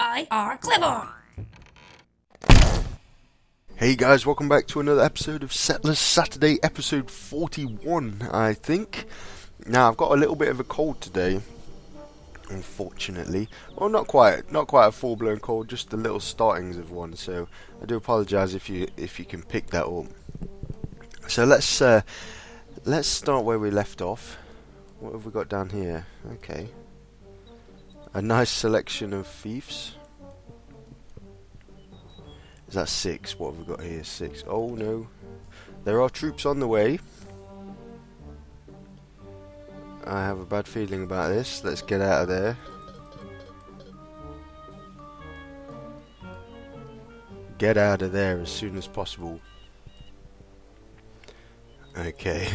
IRClevor. Hey guys, welcome back to another episode of Settlers Saturday, episode 41, I think. Now, I've got a little bit of a cold today, unfortunately. Well, not quite a full-blown cold, just the little startings of one, so I do apologise if you can pick that up. So let's start where we left off. What have we got down here? Okay. A nice selection of fiefs. Is that 6? What have we got here? 6. Oh no. There are troops on the way. I have a bad feeling about this. Let's get out of there. Get out of there as soon as possible. Okay.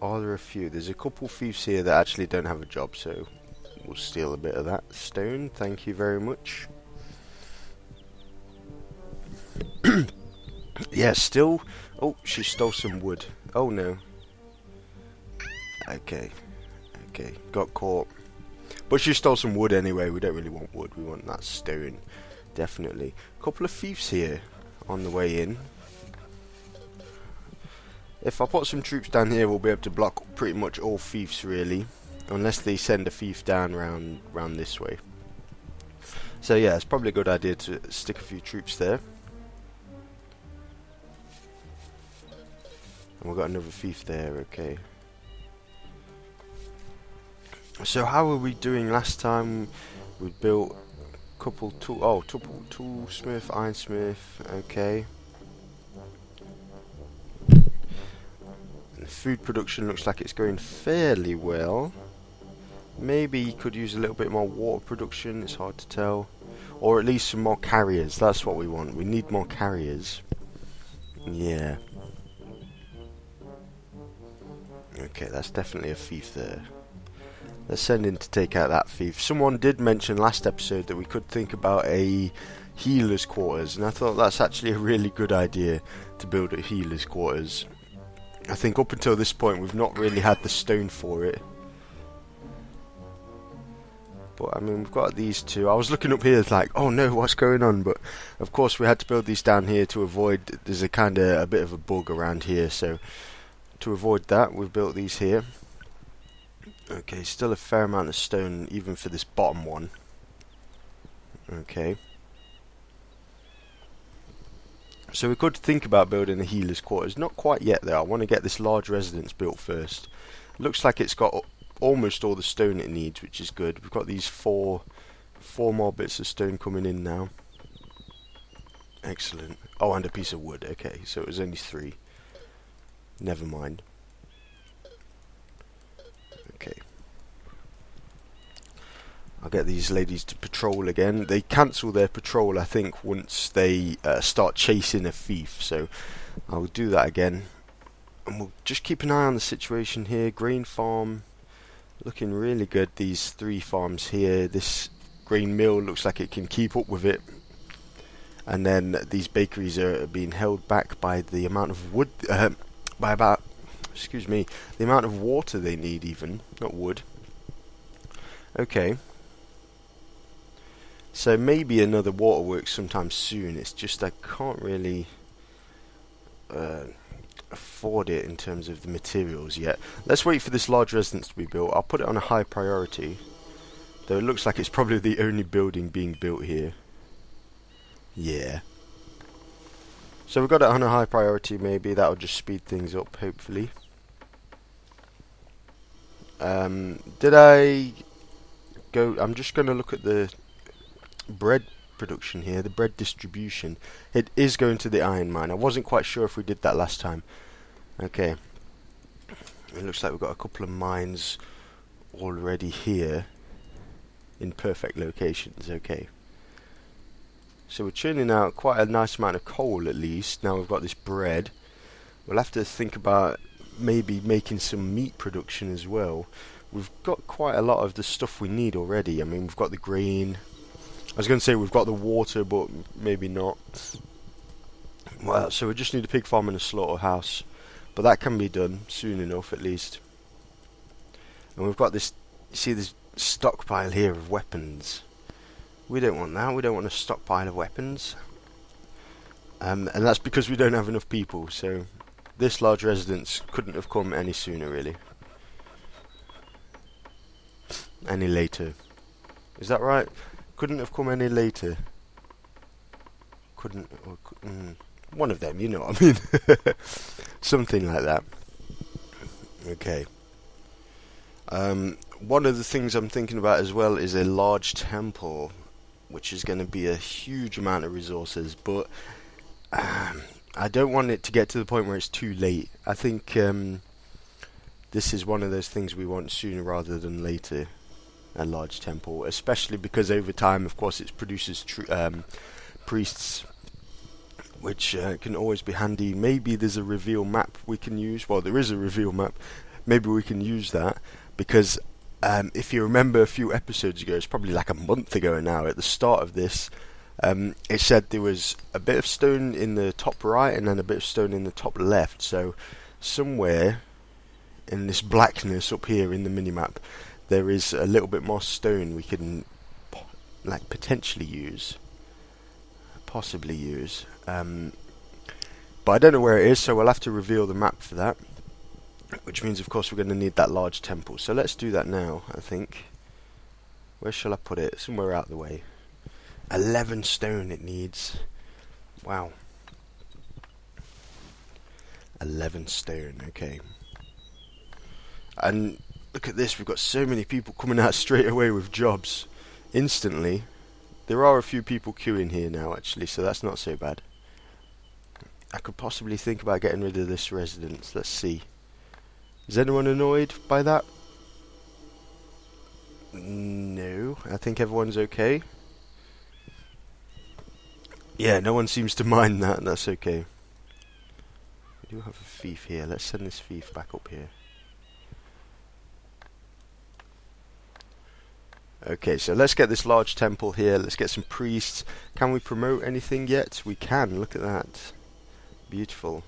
Are there a few? There's a couple thieves here that actually don't have a job, so we'll steal a bit of that stone. Thank you very much. Yeah, still. Oh, she stole some wood. Oh no. Okay, got caught. But she stole some wood anyway. We don't really want wood. We want that stone, definitely. A couple of thieves here on the way in. If I put some troops down here, we'll be able to block pretty much all thieves, really, unless they send a thief down round this way. So yeah, it's probably a good idea to stick a few troops there. And we've got another thief there, okay. So how were we doing last time? We built a couple toolsmith, ironsmith, okay. And the food production looks like it's going fairly well. Maybe you could use a little bit more water production, it's hard to tell. Or at least some more carriers, that's what we want. We need more carriers. Yeah. Okay, that's definitely a thief there. Let's send in to take out that thief. Someone did mention last episode that we could think about a healer's quarters, and I thought that's actually a really good idea to build a healer's quarters. I think up until this point we've not really had the stone for it. But I mean, we've got these two. I was looking up here, it's like, oh no, what's going on? But of course we had to build these down here to avoid, there's a bit of a bug around here, so to avoid that, we've built these here. Okay, still a fair amount of stone, even for this bottom one. Okay. So we could think about building a healer's quarters. Not quite yet, though. I want to get this large residence built first. Looks like it's got almost all the stone it needs, which is good. We've got these four more bits of stone coming in now. Excellent. Oh, and a piece of wood. Okay, so it was only 3. Never mind. Okay. I'll get these ladies to patrol again. They cancel their patrol, I think, once they start chasing a thief. So I'll do that again. And we'll just keep an eye on the situation here. Grain farm looking really good. These 3 farms here. This grain mill looks like it can keep up with it. And then these bakeries are being held back by the amount of wood... the amount of water they need, even, not wood. Okay. So maybe another waterworks sometime soon. It's just I can't really afford it in terms of the materials yet. Let's wait for this large residence to be built. I'll put it on a high priority. Though it looks like it's probably the only building being built here. Yeah. So we've got it on a high priority, maybe. That'll just speed things up, hopefully. Did I go... I'm just going to look at the bread production here, the bread distribution. It is going to the iron mine. I wasn't quite sure if we did that last time. Okay. It looks like we've got a couple of mines already here in perfect locations. Okay. So we're churning out quite a nice amount of coal at least. Now we've got this bread. We'll have to think about maybe making some meat production as well. We've got quite a lot of the stuff we need already. I mean, we've got the grain. I was going to say we've got the water, but maybe not. Well, so we just need a pig farm and a slaughterhouse. But that can be done soon enough, at least. And we've got this, you see this stockpile here of weapons. We don't want that. We don't want a stockpile of weapons. And that's because we don't have enough people, so this large residence couldn't have come any sooner, really. Any later. Is that right? Couldn't have come any later. Couldn't, or one of them, you know what I mean. Something like that. Okay. One of the things I'm thinking about as well is a large temple, which is going to be a huge amount of resources, but I don't want it to get to the point where it's too late. I think this is one of those things we want sooner rather than later, a large temple, especially because over time, of course, it produces priests, which can always be handy. Maybe there's a reveal map we can use. Well, there is a reveal map. Maybe we can use that, because if you remember a few episodes ago, it's probably like a month ago now, at the start of this, it said there was a bit of stone in the top right and then a bit of stone in the top left. So somewhere in this blackness up here in the minimap, there is a little bit more stone we can like potentially use, possibly use. But I don't know where it is, so we'll have to reveal the map for that. Which means, of course, we're going to need that large temple. So let's do that now, I think. Where shall I put it? Somewhere out of the way. 11 stone it needs. Wow. 11 stone, okay. And look at this, we've got so many people coming out straight away with jobs. Instantly. There are a few people queuing here now, actually, so that's not so bad. I could possibly think about getting rid of this residence. Let's see. Is anyone annoyed by that? No, I think everyone's okay. Yeah, no one seems to mind that, that's okay. We do have a thief here, let's send this thief back up here. Okay, so let's get this large temple here, let's get some priests. Can we promote anything yet? We can, look at that. Beautiful.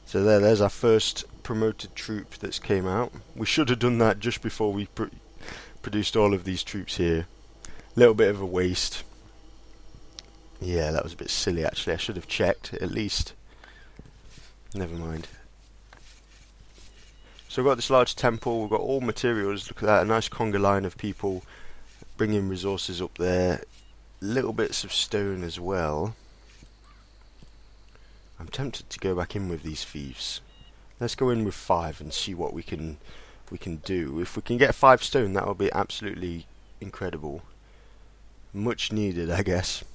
So there's our first promoted troop that's came out. We should have done that just before we produced all of these troops here. Little bit of a waste. Yeah, that was a bit silly actually. I should have checked at least. Never mind. So we've got this large temple, we've got all materials. Look at that, a nice conga line of people bringing resources up there. Little bits of stone as well. I'm tempted to go back in with these thieves. Let's go in with 5 and see what we can do. If we can get 5 stone, that will be absolutely incredible. Much needed, I guess.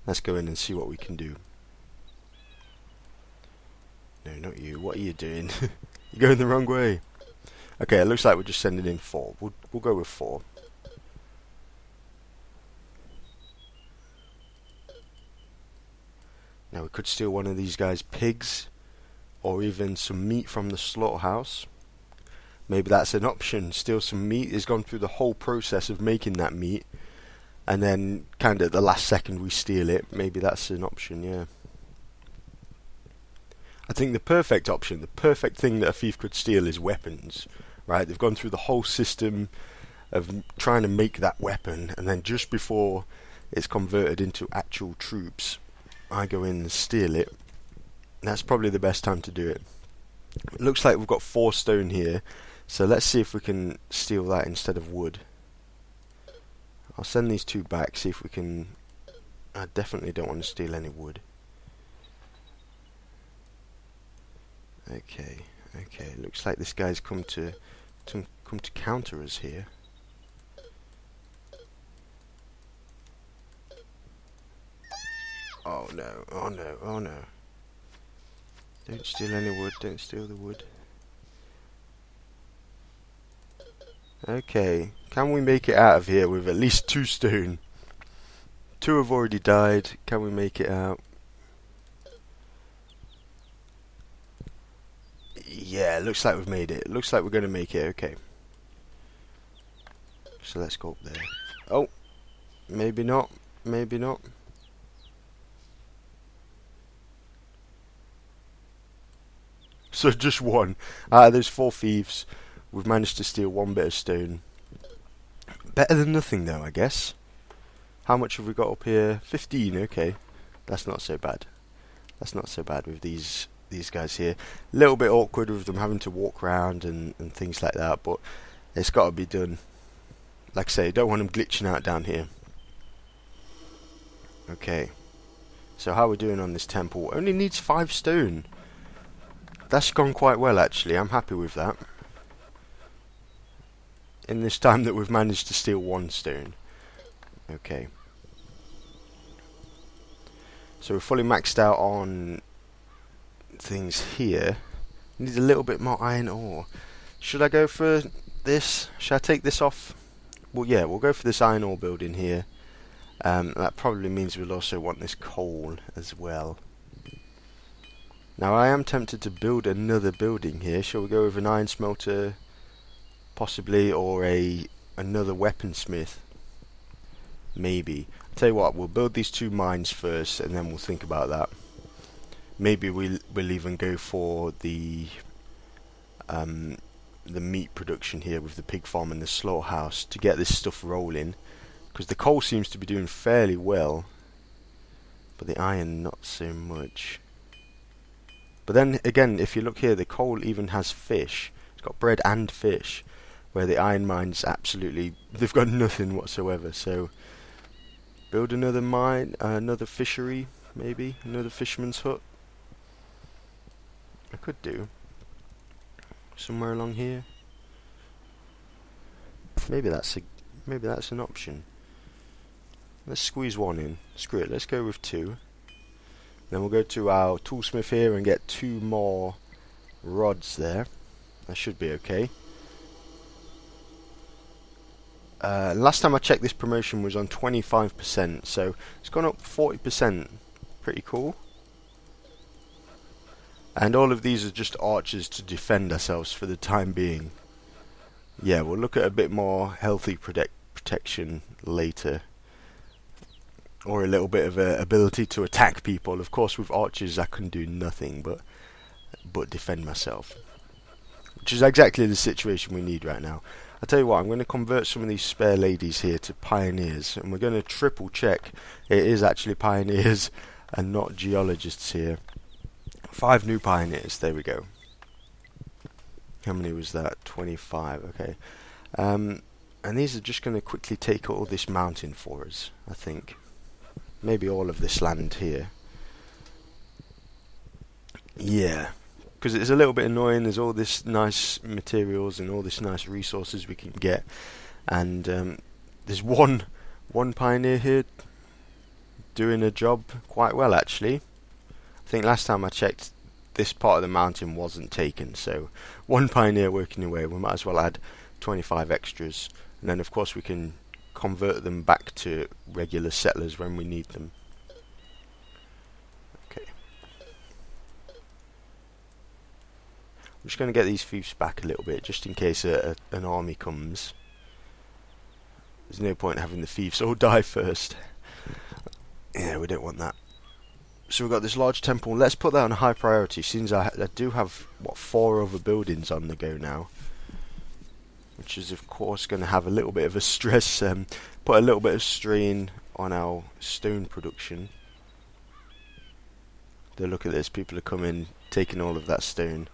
Let's go in and see what we can do. No, not you. What are you doing? You're going the wrong way. Okay, it looks like we're just sending in 4. We'll go with 4. Now we could steal one of these guys' pigs, or even some meat from the slaughterhouse. Maybe that's an option. Steal some meat. He's gone through the whole process of making that meat, and then kind of at the last second we steal it. Maybe that's an option, yeah. I think the perfect option, the perfect thing that a thief could steal is weapons, right? They've gone through the whole system of trying to make that weapon, and then just before it's converted into actual troops, I go in and steal it. That's probably the best time to do it. It looks like we've got 4 stone here, so let's see if we can steal that instead of wood. I'll send these 2 back, see if we can... I definitely don't want to steal any wood. Okay, looks like this guy's come to counter us here. Oh no, oh no, oh no. Don't steal any wood, don't steal the wood. Okay, can we make it out of here with at least 2 stone? 2 have already died, can we make it out? Yeah, looks like we've made it. Looks like we're going to make it, okay. So let's go up there. Oh, maybe not, maybe not. So just 1. Out of those 4 thieves, we've managed to steal 1 bit of stone. Better than nothing though, I guess. How much have we got up here? 15, okay. That's not so bad. That's not so bad with these guys here. A little bit awkward with them having to walk around and things like that, but it's got to be done. Like I say, don't want them glitching out down here. Okay. So how are we doing on this temple? Only needs 5 stone. That's gone quite well actually. I'm happy with that. In this time that we've managed to steal 1 stone. Okay. So we're fully maxed out on things here. Need a little bit more iron ore. Should I go for this? Should I take this off? Well, yeah, we'll go for this iron ore building here. That probably means we'll also want this coal as well. Now I am tempted to build another building here. Shall we go with an iron smelter, possibly, or another weaponsmith? Maybe. I'll tell you what, we'll build these 2 mines first, and then we'll think about that. Maybe we'll even go for the meat production here with the pig farm and the slaughterhouse to get this stuff rolling, because the coal seems to be doing fairly well, but the iron not so much. But then again, if you look here, the coal even has fish. It's got bread and fish, where the iron mines absolutely, they've got nothing whatsoever. So build another mine, another fishery, maybe another fisherman's hut. I could do somewhere along here. Maybe that's an option. Let's squeeze 1 in. Screw it. Let's go with 2. Then we'll go to our toolsmith here and get 2 more rods there. That should be okay. Last time I checked, this promotion was on 25%, so it's gone up 40%. Pretty cool. And all of these are just archers to defend ourselves for the time being. Yeah, we'll look at a bit more healthy protection later. Or a little bit of a ability to attack people. Of course, with archers I can do nothing but defend myself, which is exactly the situation we need right now. I'll tell you what, I'm going to convert some of these spare ladies here to pioneers, and we're going to triple check it is actually pioneers and not geologists here. 5 new pioneers, there we go. How many was that? 25, okay. And these are just going to quickly take all this mountain for us, I think. Maybe all of this land here. Yeah, because it's a little bit annoying. There's all this nice materials and all this nice resources we can get, and there's one pioneer here doing a job quite well actually. I think last time I checked, this part of the mountain wasn't taken, so 1 pioneer working away. We might as well add 25 extras, and then of course we can convert them back to regular settlers when we need them. Okay. I'm just going to get these thieves back a little bit, just in case an army comes. There's no point having the thieves all die first. Yeah, we don't want that. So we've got this large temple. Let's put that on high priority, since I do have, 4 other buildings on the go now. Which is of course going to have a little bit of a stress, put a little bit of strain on our stone production. Look at this, people are coming, taking all of that stone.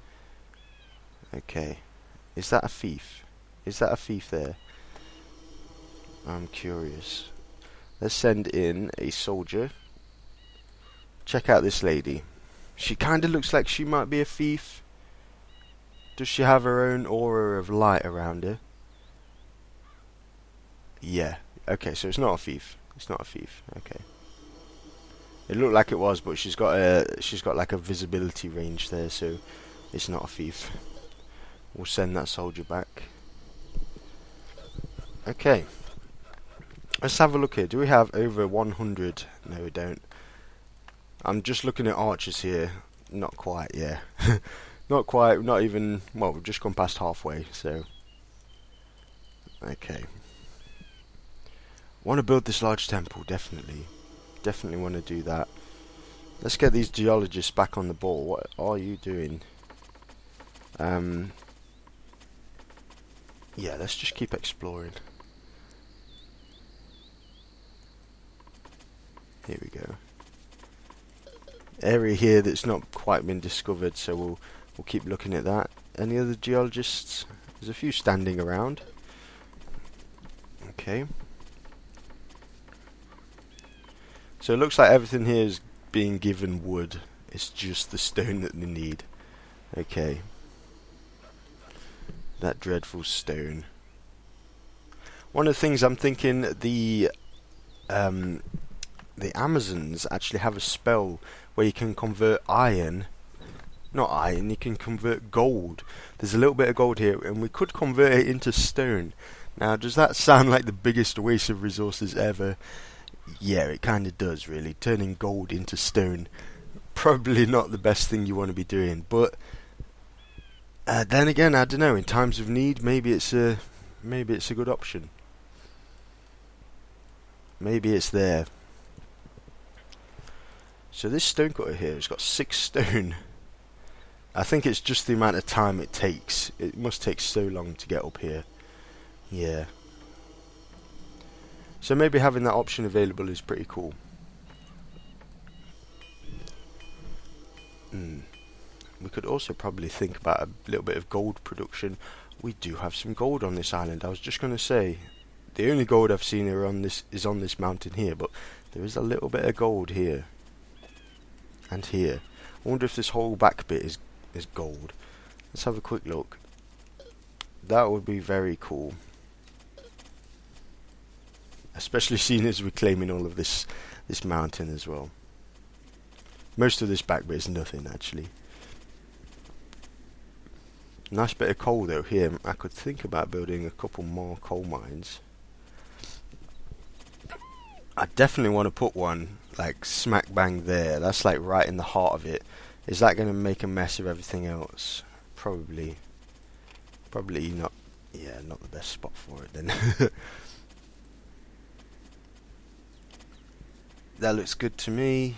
Okay, is that a thief? Is that a thief there? I'm curious. Let's send in a soldier. Check out this lady. She kind of looks like she might be a thief. Does she have her own aura of light around her? Yeah. Okay, so it's not a thief. It's not a thief. Okay. It looked like it was, but she's got like a visibility range there, so it's not a thief. We'll send that soldier back. Okay. Let's have a look here. Do we have over 100? No, we don't. I'm just looking at archers here. Not quite, yeah. Not quite, not even, well, we've just gone past halfway, so. Okay. Want to build this large temple, definitely. Definitely want to do that. Let's get these geologists back on the ball. What are you doing? Yeah, let's just keep exploring. Here we go. Area here that's not quite been discovered, so we'll keep looking at that. Any other geologists? There's a few standing around. Okay. So it looks like everything here is being given wood. It's just the stone that they need. Okay. That dreadful stone. One of the things I'm thinking, the Amazons actually have a spell where you can convert iron, not iron, you can convert gold. There's a little bit of gold here, and we could convert it into stone. Now, does that sound like the biggest waste of resources ever? Yeah, it kind of does, really. Turning gold into stone, probably not the best thing you want to be doing. But then again, I don't know. In times of need, maybe it's a good option. Maybe it's there. So this stone cutter here, it's got 6 stone. I think it's just the amount of time it takes. It must take so long to get up here. Yeah. So maybe having that option available is pretty cool. We could also probably think about a little bit of gold production. We do have some gold on this island. I was just going to say, the only gold I've seen here is on this mountain here, but there is a little bit of gold here. And here. I wonder if this whole back bit is gold. Let's have a quick look. That would be very cool. Especially seeing as we're claiming all of this mountain as well. Most of this back bit is nothing, actually. Nice bit of coal though here. I could think about building a couple more coal mines. I definitely want to put one like smack bang there. That's like right in the heart of it. Is that going to make a mess of everything else? Probably not. Yeah, not the best spot for it then. That looks good to me.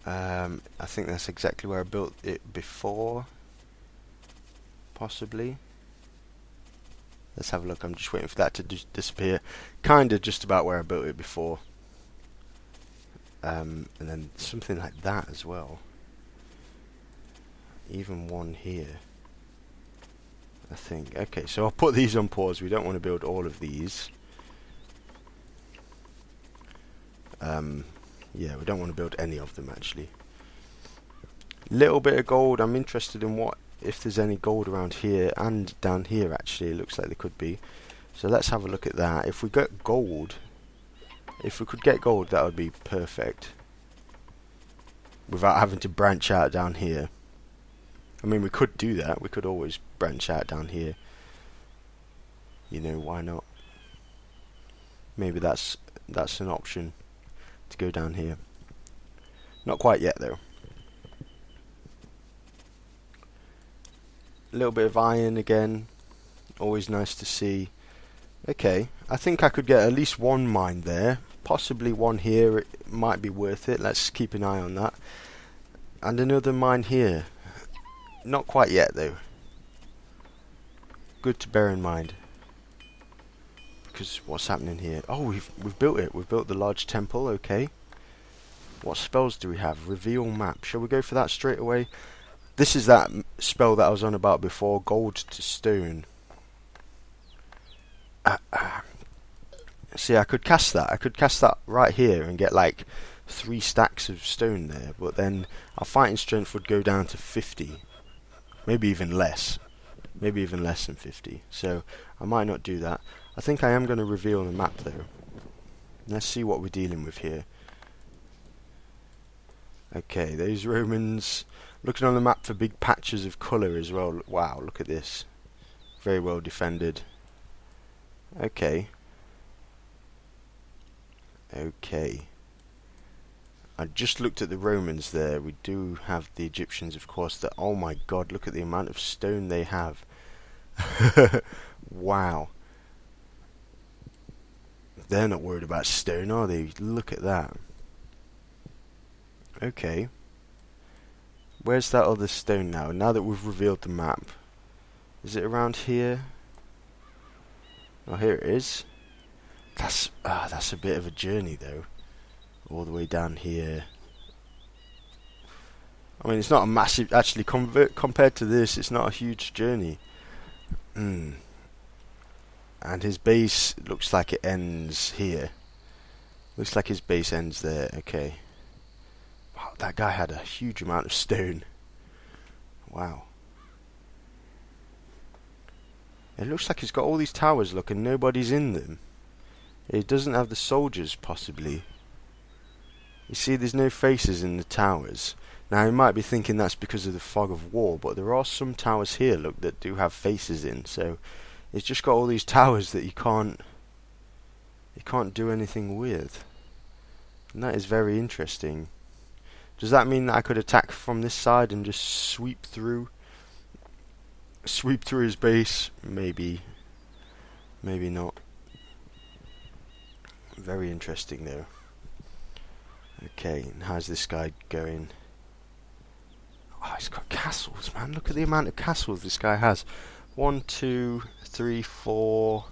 I think that's exactly where I built it before. Possibly. Let's have a look. I'm just waiting for that to disappear. Kinda just about where I built it before. And then something like that as well. Even one here. I think. Okay, so I'll put these on pause. We don't want to build all of these. Yeah, we don't want to build any of them actually. Little bit of gold. I'm interested in if there's any gold around here and down here actually. It looks like there could be. So let's have a look at that. If we get gold, if we could get gold, that would be perfect. Without having to branch out down here. I mean, we could do that. We could always branch out down here. You know, why not? Maybe that's an option to go down here. Not quite yet though. A little bit of iron again. Always nice to see. Okay, I think I could get at least one mine there. Possibly one here. It might be worth it. Let's keep an eye on that. And another mine here. Not quite yet though. Good to bear in mind. Because what's happening here? Oh, we've built it. We've built the large temple. Okay. What spells do we have? Reveal map. Shall we go for that straight away? This is that spell that I was on about before. Gold to stone. See, I could cast that. I could cast that right here and get like 3 stacks of stone there. But then our fighting strength would go down to 50. Maybe even less. Maybe even less than 50. So I might not do that. I think I am going to reveal the map though. Let's see what we're dealing with here. Okay, those Romans. Looking on the map for big patches of colour as well. Wow, look at this. Very well defended. Okay. Okay. I just looked at the Romans there. We do have the Egyptians, of course. That, oh my god, look at the amount of stone they have. Wow. They're not worried about stone, are they? Look at that. Okay. Where's that other stone now? Now that we've revealed the map. Is it around here? Oh, here it is. That's a bit of a journey though. all the way down here. I mean, it's not a massive, actually, compared to this, it's not a huge journey. And his base looks like it ends here. Looks like his base ends there. Okay. Wow, that guy had a huge amount of stone. Wow. It looks like he's got all these towers, look, and nobody's in them. He doesn't have the soldiers, possibly. You see, there's no faces in the towers. Now, you might be thinking that's because of the fog of war, but there are some towers here, look, that do have faces in. So, it's just got all these towers that you can't do anything with. And that is very interesting. Does that mean that I could attack from this side and just sweep through his base? Maybe. Maybe not. Very interesting, though. Okay, and how's this guy going? Oh, he's got castles, man. Look at the amount of castles this guy has. 1, 2, 3, 4.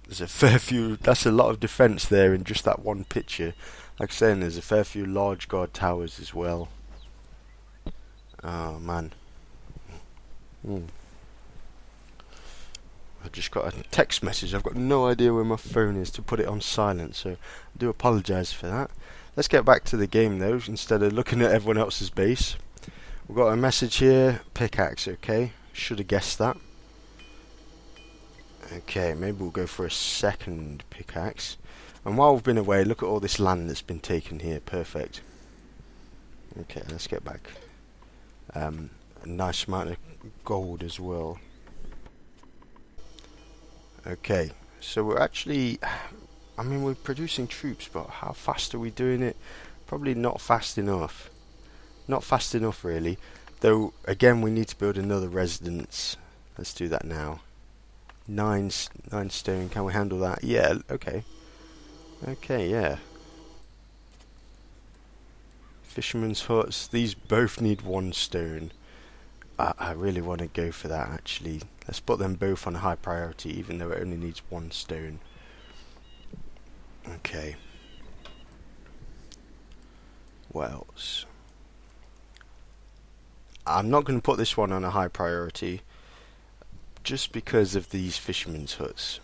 There's a fair few. That's a lot of defense there in just that one picture. Like I'm saying, there's a fair few large guard towers as well. Oh, man. I just got a text message. I've got no idea where my phone is to put it on silent, so I do apologise for that. Let's get back to the game though, instead of looking at everyone else's base. We've got a message here, pickaxe, okay. Should have guessed that. Okay, maybe we'll go for a second pickaxe. And while we've been away, look at all this land that's been taken here, perfect. Okay, let's get back. A nice amount of gold as well. Okay, so we're actually, I mean, we're producing troops, but how fast are we doing it? Probably not fast enough. Not fast enough, really. Though, again, we need to build another residence. Let's do that now. 9 stone, can we handle that? Yeah, okay. Okay, yeah. Fisherman's huts, these both need 1 stone. I really want to go for that, actually. Let's put them both on high priority, even though it only needs 1 stone. Okay. What else? I'm not going to put this one on a high priority, just because of these fishermen's huts.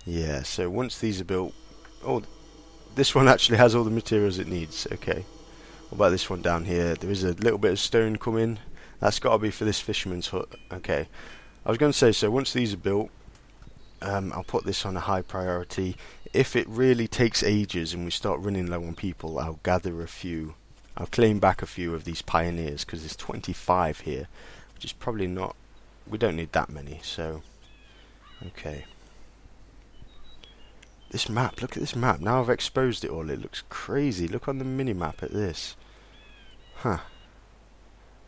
Yeah, so once these are built... Oh, this one actually has all the materials it needs. Okay. What about this one down here? There is a little bit of stone coming. That's got to be for this fisherman's hut. Okay. I was going to say, so once these are built, I'll put this on a high priority. If it really takes ages and we start running low on people, I'll gather a few. I'll claim back a few of these pioneers, because there's 25 here, which is probably not... We don't need that many, so... Okay. This map, look at this map. Now I've exposed it all, it looks crazy. Look on the mini-map at this. Huh.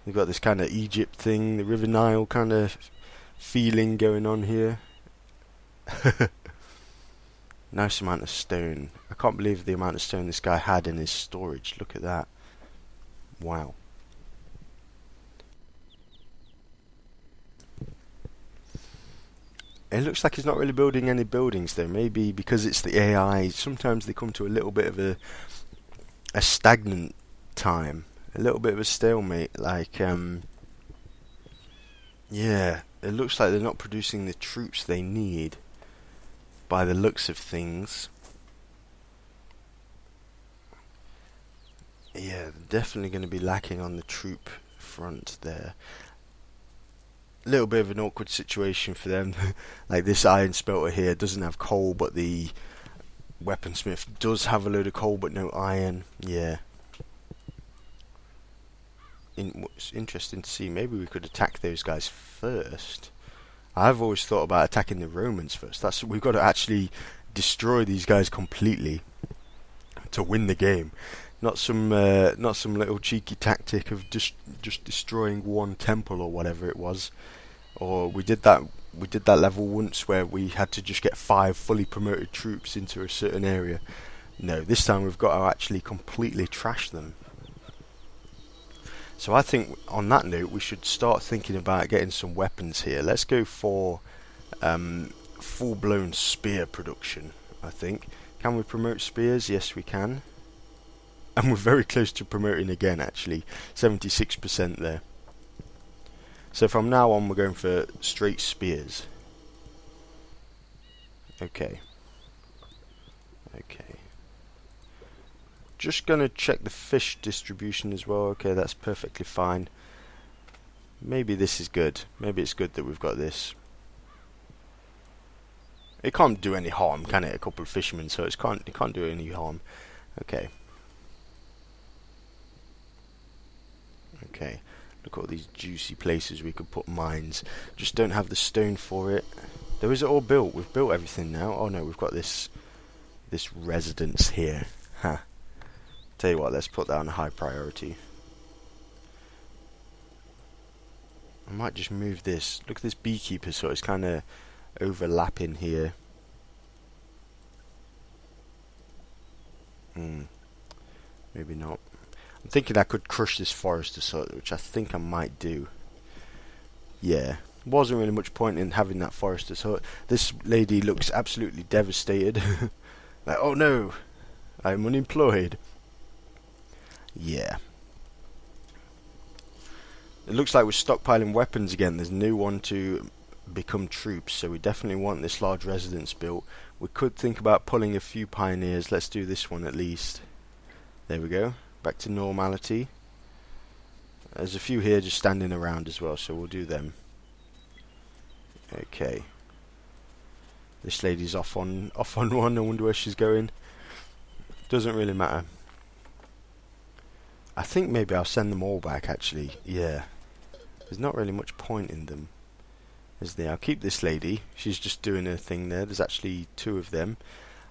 We've got this kind of Egypt thing, the River Nile kind of feeling going on here. Nice amount of stone. I can't believe the amount of stone this guy had in his storage. Look at that. Wow. It looks like he's not really building any buildings though. Maybe because it's the AI, sometimes they come to a little bit of a stagnant time. A little bit of a stalemate, like, yeah, it looks like they're not producing the troops they need, by the looks of things. Yeah, definitely going to be lacking on the troop front there. A little bit of an awkward situation for them. Like this iron smelter here doesn't have coal, but the weaponsmith does have a load of coal but no iron. Yeah. What's interesting to see, maybe we could attack those guys first. I've always thought about attacking the Romans first. We've got to actually destroy these guys completely to win the game. Not some little cheeky tactic of just destroying one temple or whatever it was. Or we did that level once where we had to just get 5 fully promoted troops into a certain area. No, this time we've got to actually completely trash them. So I think on that note we should start thinking about getting some weapons here. Let's go for full-blown spear production, I think. Can we promote spears? Yes, we can. And we're very close to promoting again, actually. 76% there. So from now on, we're going for straight spears. Okay. Okay. Just gonna check the fish distribution as well. Okay, that's perfectly fine. Maybe this is good. Maybe it's good that we've got this. It can't do any harm, can it? A couple of fishermen, so it can't do any harm. Okay. Okay. Look at all these juicy places we could put mines. Just don't have the stone for it. Though is it all built? We've built everything now. Oh no, we've got this residence here. Huh. Tell you what, let's put that on a high priority. I might just move this. Look at this beekeeper, so it's kind of overlapping here. Maybe not. I'm thinking I could crush this forester's hut, which I think I might do. Yeah, wasn't really much point in having that forester's hut. This lady looks absolutely devastated. Like, oh no, I'm unemployed. Yeah. It looks like we're stockpiling weapons again. There's no one to become troops, so we definitely want this large residence built. We could think about pulling a few pioneers. Let's do this one at least. There we go. Back to normality. There's a few here just standing around as well, so we'll do them. Okay. This lady's off on one. I wonder where she's going. Doesn't really matter. I think maybe I'll send them all back, actually. Yeah. There's not really much point in them, is there? I'll keep this lady. She's just doing her thing there. There's actually 2 of them.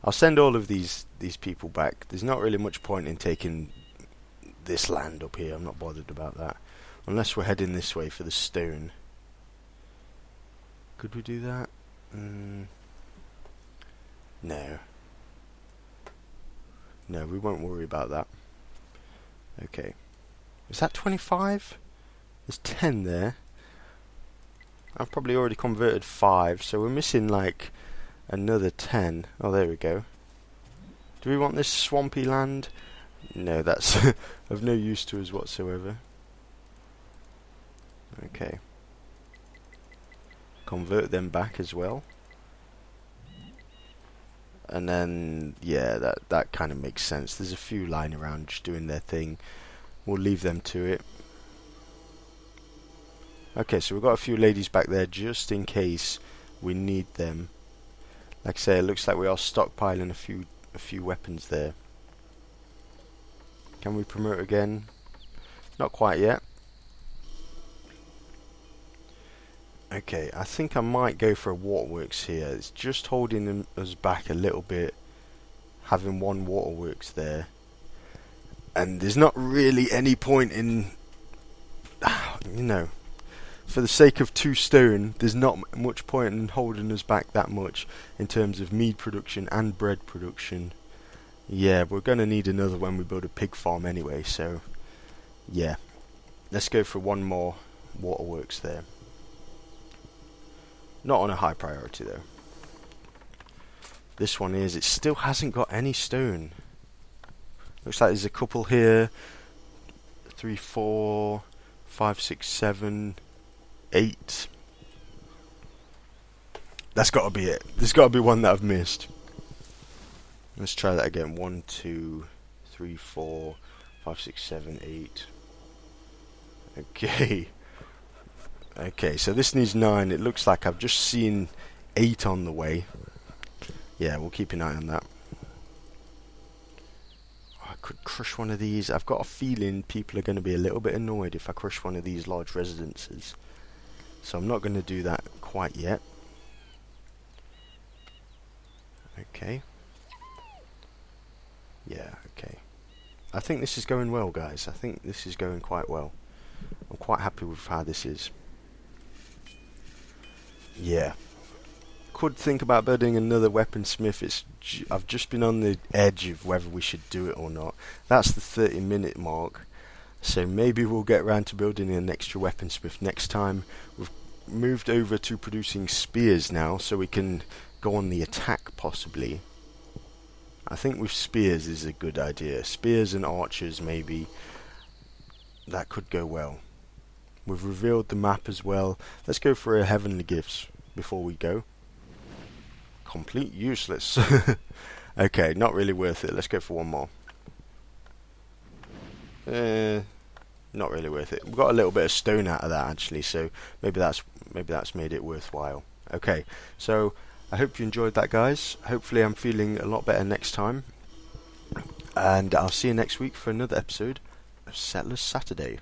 I'll send all of these people back. There's not really much point in taking this land up here. I'm not bothered about that. Unless we're heading this way for the stone. Could we do that? No. No, we won't worry about that. Okay. Is that 25? There's 10 there. I've probably already converted 5, so we're missing like another 10. Oh, there we go. Do we want this swampy land? No, that's of no use to us whatsoever. Okay. Convert them back as well. And then, yeah, that kind of makes sense. There's a few lying around just doing their thing. We'll leave them to it. Okay, so we've got a few ladies back there just in case we need them. Like I say, it looks like we are stockpiling a few weapons there. Can we promote again? Not quite yet. Okay, I think I might go for a waterworks here. It's just holding us back a little bit, having one waterworks there. And there's not really any point in, you know, for the sake of 2 stone, there's not much point in holding us back that much in terms of meat production and bread production. Yeah, we're going to need another when we build a pig farm anyway, so yeah. Let's go for one more waterworks there. Not on a high priority though. This one is, it still hasn't got any stone. Looks like there's a couple here. 3, 4, 5, 6, 7, 8. That's got to be it. There's got to be one that I've missed. Let's try that again. 1, 2, 3, 4, 5, 6, 7, 8. Okay. Okay, so this needs 9. It looks like I've just seen 8 on the way. Yeah, we'll keep an eye on that. Oh, I could crush one of these. I've got a feeling people are going to be a little bit annoyed if I crush one of these large residences. So I'm not going to do that quite yet. Okay. Yeah, okay. I think this is going well, guys. I think this is going quite well. I'm quite happy with how this is. Yeah. Could think about building another weaponsmith. I've just been on the edge of whether we should do it or not. That's the 30-minute mark. So maybe we'll get around to building an extra weaponsmith next time. We've moved over to producing spears now, so we can go on the attack possibly. I think with spears is a good idea. Spears and archers, maybe. That could go well. We've revealed the map as well. Let's go for a heavenly gifts before we go. Complete useless. Okay, not really worth it. Let's go for one more. Not really worth it. We got a little bit of stone out of that actually, so maybe that's made it worthwhile. Okay, so I hope you enjoyed that, guys. Hopefully I'm feeling a lot better next time, and I'll see you next week for another episode of Settlers Saturday.